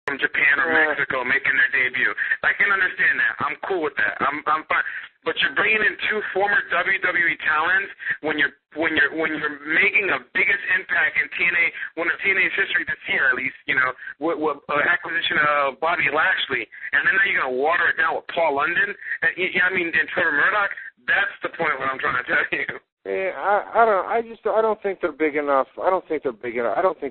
from Japan or Mexico making their debut. I can understand that. I'm cool with that. I'm fine. But you're bringing in two former WWE talents when you're making the biggest impact in TNA, one of TNA's history this year at least, with acquisition of Bobby Lashley, and then you're gonna water it down with Paul London, and Trevor Murdoch. That's the point what I'm trying to tell you. Yeah, I don't think they're big enough. I don't think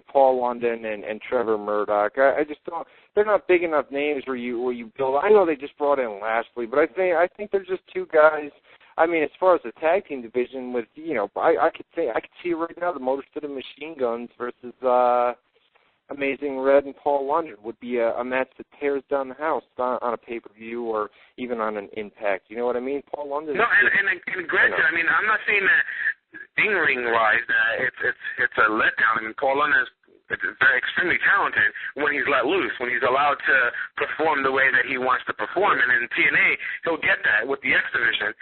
Paul London and Trevor Murdoch. I just don't. They're not big enough names where you build. I know they just brought in Lashley, but I think they're just two guys. I mean, as far as the tag team division, with I could see right now the Motor City Machine Guns versus Amazing Red and Paul London would be a match that tears down the house on a pay-per-view or even on an Impact. You know what I mean? Paul London. No, and granted, I mean, I'm not saying that in-ring-wise it's a letdown. I mean, Paul London is very extremely talented when he's let loose, when he's allowed to perform the way that he wants to perform. And in TNA, he'll get that with the X Division,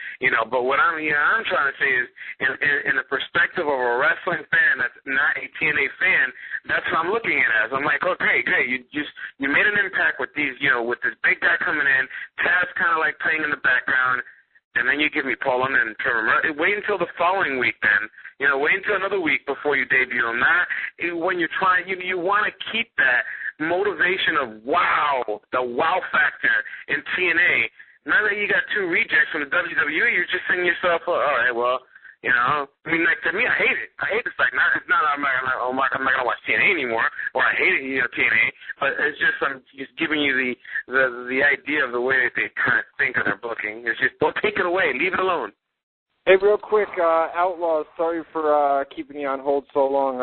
But what I'm trying to say is, in the perspective of a wrestling fan that's not a TNA fan, that's what I'm looking at it as. I'm like, okay, great, you made an impact with these, with this big guy coming in, Taz kind of like playing in the background. And then you give me Paul London and Trevor Murdoch. Wait until the following week then. Wait until another week before you debut them. Not when you're trying, you want to keep that motivation of the wow factor in TNA. Now that you got two rejects from the WWE, you're just saying to yourself, all right, well, I mean, like, to me, I hate it. I hate this. Like, it's not I'm not going to watch TNA anymore, or I hate it, TNA, but it's just, I'm just giving you the idea of the way that they kind of think of their booking. It's just, don't take it away. Leave it alone. Hey, real quick, Outlaws, sorry for keeping you on hold so long.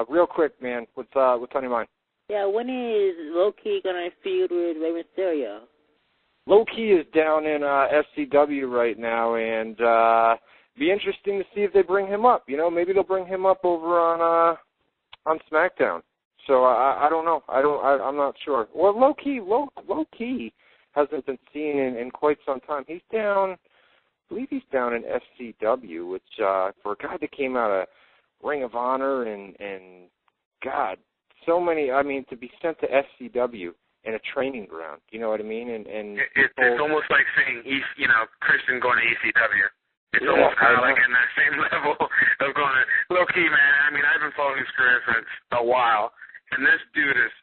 Real quick, man, what's on your mind? Yeah, when is Low-Key going to feud with Rey Mysterio? Low-Key is down in FCW right now, and be interesting to see if they bring him up. Maybe they'll bring him up over on SmackDown. So I don't know. I'm not sure. Well, Low-Key hasn't been seen in quite some time. He's down. I believe he's down in FCW, which for a guy that came out of Ring of Honor and God, so many. I mean, to be sent to FCW in a training ground. You know what I mean? And it's almost like saying Christian going to ECW. It's almost kind of like in that same level of going to, low-key, man, I mean, I've been following his career for a while, and this dude is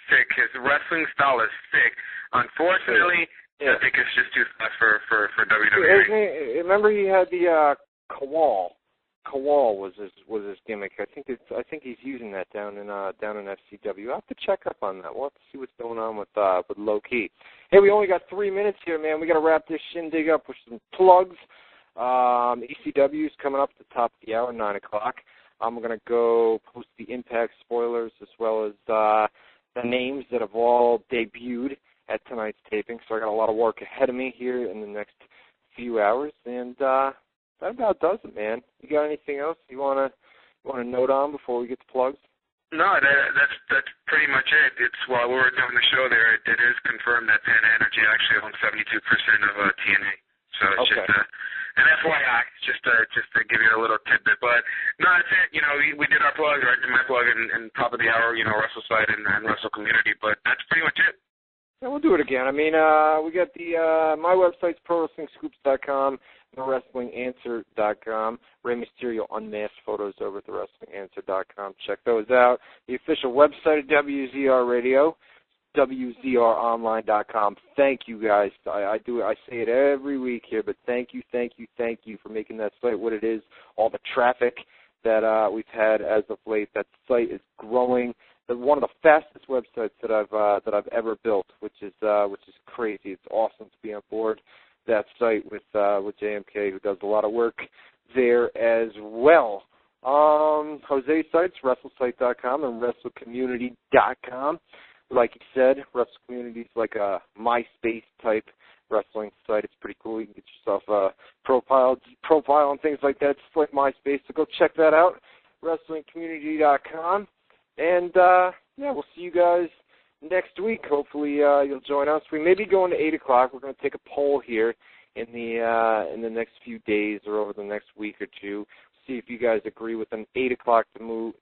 sick. His wrestling style is sick. Unfortunately, I think it's just too fast for WWE. Remember he had the Kowal. Kowal was his gimmick. I think he's using that down in FCW. I'll have to check up on that. We'll have to see what's going on with Low-Key. Hey, we only got 3 minutes here, man. We got to wrap this shindig up with some plugs. ECW is coming up at the top of the hour, 9 o'clock. I'm going to go post the Impact spoilers as well as the names that have all debuted at tonight's taping. So I got a lot of work ahead of me here in the next few hours, and that about does it, man. You got anything else you want to note on before we get to plugs? No, that's pretty much it. It's while we were doing the show there, it is confirmed that Panda Energy actually owns 72% of TNA. So it's just an FYI, just to give you a little tidbit. But no, that's it. We did our plug, right? My plug and top of the hour, Wrestle Site and Wrestle Community. But that's pretty much it. Yeah, we'll do it again. I mean, we got my website's ProWrestlingScoops.com, TheWrestlingAnswer.com, Rey Mysterio unmasked photos over at TheWrestlingAnswer.com. Check those out. The official website of WZR Radio, WZROnline.com. Thank you guys. I say it every week here, but thank you for making that site what it is. All the traffic that we've had as of late. That site is growing. One of the fastest websites that I've ever built, which is crazy. It's awesome to be on board that site with JMK, who does a lot of work there as well. Jose's sites, WrestleSite.com and WrestleCommunity.com. Like you said, Wrestle Community is like a MySpace-type wrestling site. It's pretty cool. You can get yourself a profile and things like that, just like MySpace. So go check that out, WrestlingCommunity.com. And, we'll see you guys next week. Hopefully you'll join us. We may be going to 8 o'clock. We're going to take a poll here in the next few days or over the next week or two. see if you guys agree with an 8 o'clock move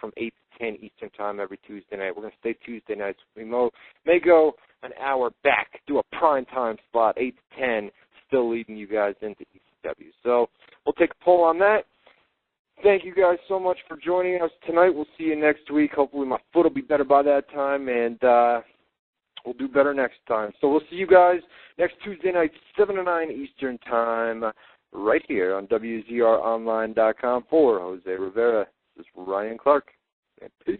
from 8 to 10 Eastern Time every Tuesday night. We're going to stay Tuesday nights. We may go an hour back, do a prime time slot, 8 to 10, still leading you guys into ECW. So we'll take a poll on that. Thank you guys so much for joining us tonight. We'll see you next week. Hopefully my foot will be better by that time, and we'll do better next time. So we'll see you guys next Tuesday night, 7 to 9 Eastern Time, right here on WZROnline.com. For Jose Rivera, this is Ryan Clark, and peace.